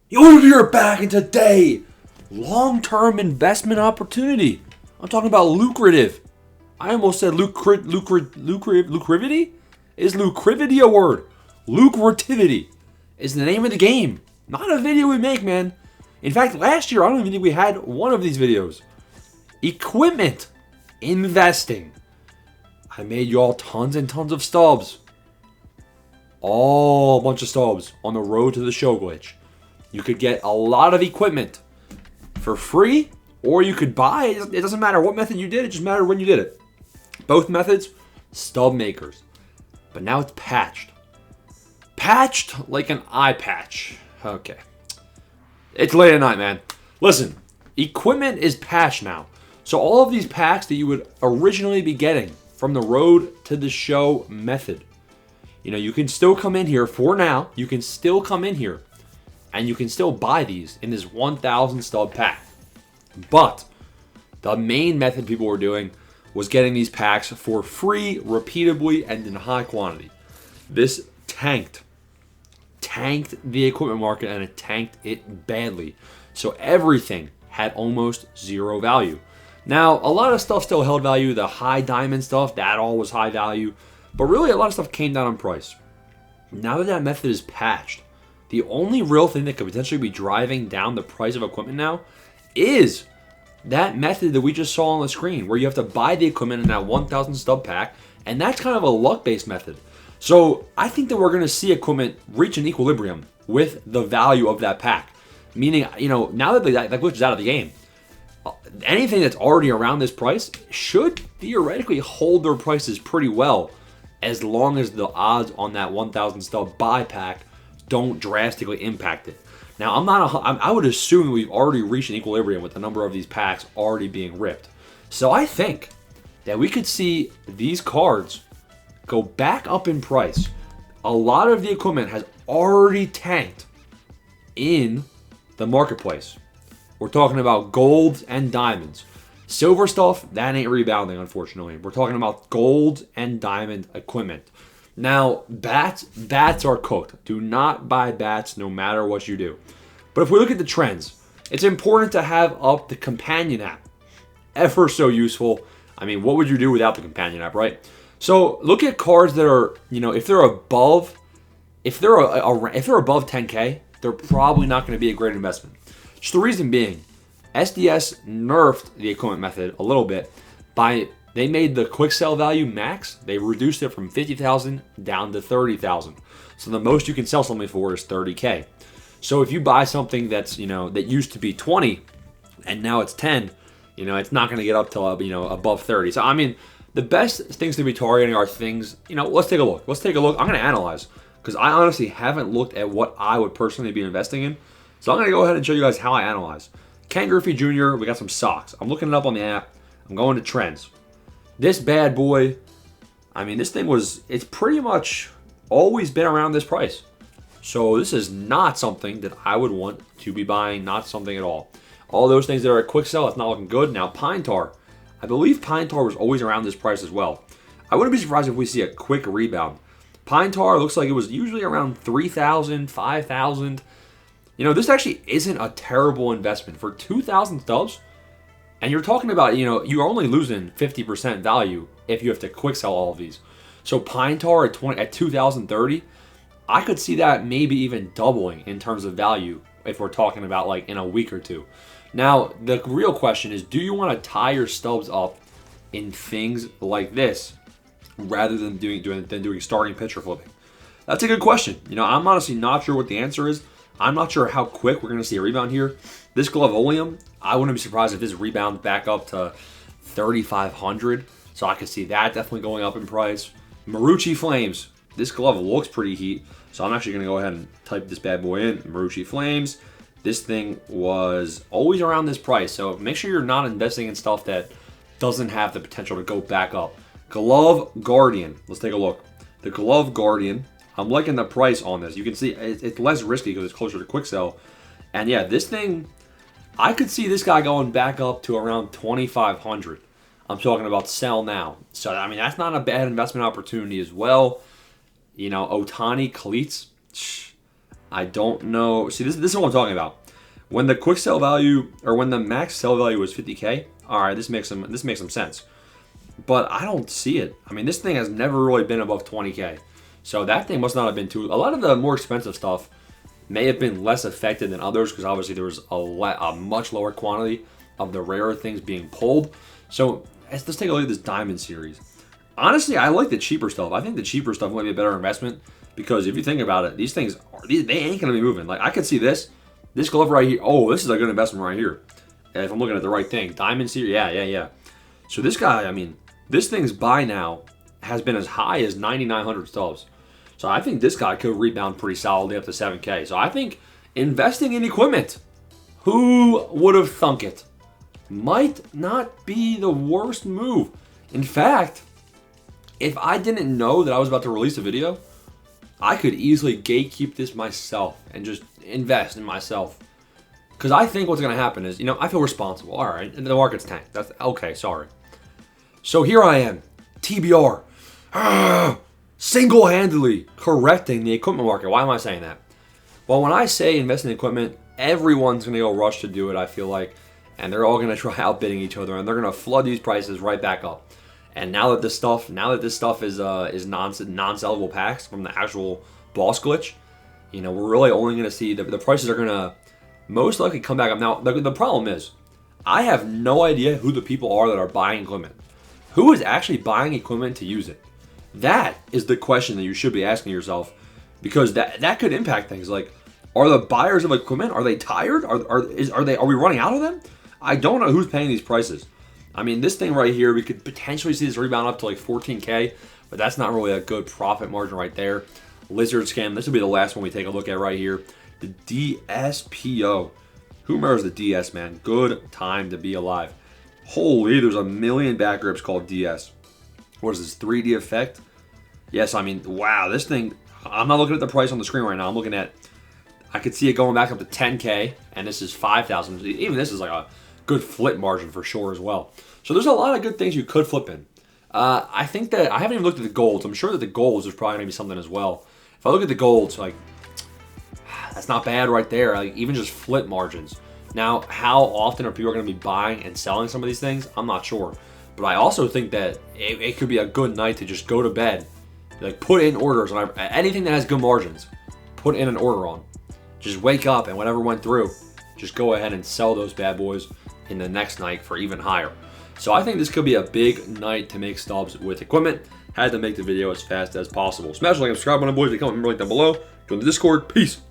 You're back in today. Long-term investment opportunity. I'm talking about lucrative. I almost said lucrativity? Is lucrativity a word? Lucrativity is the name of the game. Not a video we make, man. In fact, last year, I don't even think we had one of these videos. Equipment. Investing. I made y'all tons and tons of stubs. A bunch of stubs on the road to the show glitch. You could get a lot of equipment for free, or you could buy it. It doesn't matter what method you did, it just mattered when you did it. Both methods, stub makers. But now it's patched. Patched like an eye patch. Okay. It's late at night, man. Listen, equipment is patched now. So all of these packs that you would originally be getting from the road to the show method, you can still come in here for now. You can still come in here and you can still buy these in this 1,000 stub pack. But the main method people were doing was getting these packs for free, repeatably, and in high quantity. This tanked the equipment market, and it tanked it badly. So everything had almost zero value. Now, a lot of stuff still held value. The high diamond stuff, that all was high value. But really, a lot of stuff came down in price. Now that method is patched, the only real thing that could potentially be driving down the price of equipment now is that method that we just saw on the screen, where you have to buy the equipment in that 1,000 stub pack, and that's kind of a luck-based method. So I think that we're going to see equipment reach an equilibrium with the value of that pack. Meaning, now that that glitch is out of the game, anything that's already around this price should theoretically hold their prices pretty well, as long as the odds on that 1,000 stub buy pack don't drastically impact it. Now, I would assume we've already reached an equilibrium with the number of these packs already being ripped. So I think that we could see these cards go back up in price. A lot of the equipment has already tanked in the marketplace. We're talking about golds and diamonds. Silver stuff, that ain't rebounding, unfortunately. We're talking about gold and diamond equipment. Now, bats are cooked. Do not buy bats no matter what you do. But if we look at the trends, it's important to have up the companion app. Ever so useful. I mean, what would you do without the companion app, right? So look at cards that are, if they're above 10K, they're probably not going to be a great investment. Just the reason being, SDS nerfed the equipment method a little bit they made the quick sell value max. They reduced it from 50,000 down to 30,000. So the most you can sell something for is 30K. So if you buy something that's, that used to be 20 and now it's 10, it's not going to get up to, above 30. So, I mean, the best things to be targeting are things, let's take a look. I'm going to analyze, because I honestly haven't looked at what I would personally be investing in. So I'm going to go ahead and show you guys how I analyze. Ken Griffey Jr., we got some socks. I'm looking it up on the app. I'm going to trends. This bad boy, I mean, it's pretty much always been around this price. So this is not something that I would want to be buying, not something at all. All those things that are at quick sell, it's not looking good. Now, Pine Tar. I believe Pine Tar was always around this price as well. I wouldn't be surprised if we see a quick rebound. Pine Tar looks like it was usually around 3,000, 5,000. This actually isn't a terrible investment. For 2,000 stubs, and you're talking about, you're only losing 50% value if you have to quick sell all of these. So Pine Tar at 2,030, I could see that maybe even doubling in terms of value if we're talking about like in a week or two. Now, the real question is, do you want to tie your stubs up in things like this rather than doing starting pitcher flipping? That's a good question. I'm honestly not sure what the answer is. I'm not sure how quick we're going to see a rebound here. This Glove-Oleum, I wouldn't be surprised if this rebounds back up to 3,500. So I could see that definitely going up in price. Marucci Flames. This glove looks pretty heat. So I'm actually going to go ahead and type this bad boy in. Marucci Flames. This thing was always around this price. So make sure you're not investing in stuff that doesn't have the potential to go back up. Glove Guardian. Let's take a look. The Glove Guardian. I'm liking the price on this. You can see it's less risky because it's closer to quick sell. And yeah, this thing, I could see this guy going back up to around 2,500. I'm talking about sell now. So, I mean, that's not a bad investment opportunity as well. Otani cleats. I don't know. See, this is what I'm talking about. When the quick sell value or when the max sell value was 50K, all right, this makes some sense. But I don't see it. I mean, this thing has never really been above 20K. So that thing must not have been too. A lot of the more expensive stuff may have been less affected than others because obviously there was a much lower quantity of the rarer things being pulled. So let's take a look at this diamond series. Honestly, I like the cheaper stuff. I think the cheaper stuff might be a better investment because if you think about it, these things they ain't gonna be moving. Like I could see this glove right here. Oh, this is a good investment right here. If I'm looking at the right thing, diamond series. Yeah. So this guy, I mean, this thing's buy now has been as high as 9,900 stubs. So I think this guy could rebound pretty solidly up to 7K. So I think investing in equipment, who would have thunk it, might not be the worst move. In fact, if I didn't know that I was about to release a video, I could easily gatekeep this myself and just invest in myself. Because I think what's going to happen is, I feel responsible. All right, and the market's tanked. That's okay, sorry. So here I am, TBR, single-handedly correcting the equipment market. Why am I saying that? Well, when I say invest in equipment, everyone's going to go rush to do it, I feel like. And they're all going to try outbidding each other, and they're going to flood these prices right back up. And now that this stuff is non-sellable packs from the actual boss glitch, we're really only going to see the prices are going to most likely come back up. Now, the problem is, I have no idea who the people are that are buying equipment. Who is actually buying equipment to use it? That is the question that you should be asking yourself, because that could impact things. Like, are the buyers of equipment, are they tired? Are we running out of them? I don't know who's paying these prices. I mean, this thing right here, we could potentially see this rebound up to like 14K, but that's not really a good profit margin right there. Lizard Scam, this will be the last one we take a look at right here. The DSPO. Who remembers the DS, man? Good time to be alive. Holy, there's a million back grips called DS. What is this, 3D effect? Yes, I mean, wow, this thing, I'm not looking at the price on the screen right now. I'm looking at, I could see it going back up to 10K, and this is 5,000. Even this is like a good flip margin for sure as well. So there's a lot of good things you could flip in. I think that, I haven't even looked at the golds. I'm sure that the golds is probably going to be something as well. If I look at the golds, like, that's not bad right there. Like, even just flip margins. Now, how often are people going to be buying and selling some of these things? I'm not sure. But I also think that it could be a good night to just go to bed. Like, put in orders on anything that has good margins. Put in an order on. Just wake up and whatever went through, just go ahead and sell those bad boys in the next night for even higher. So I think this could be a big night to make stubs with equipment. Had to make the video as fast as possible. Smash the like and subscribe button, boys. Comment, remember, link down below. Join the Discord. Peace.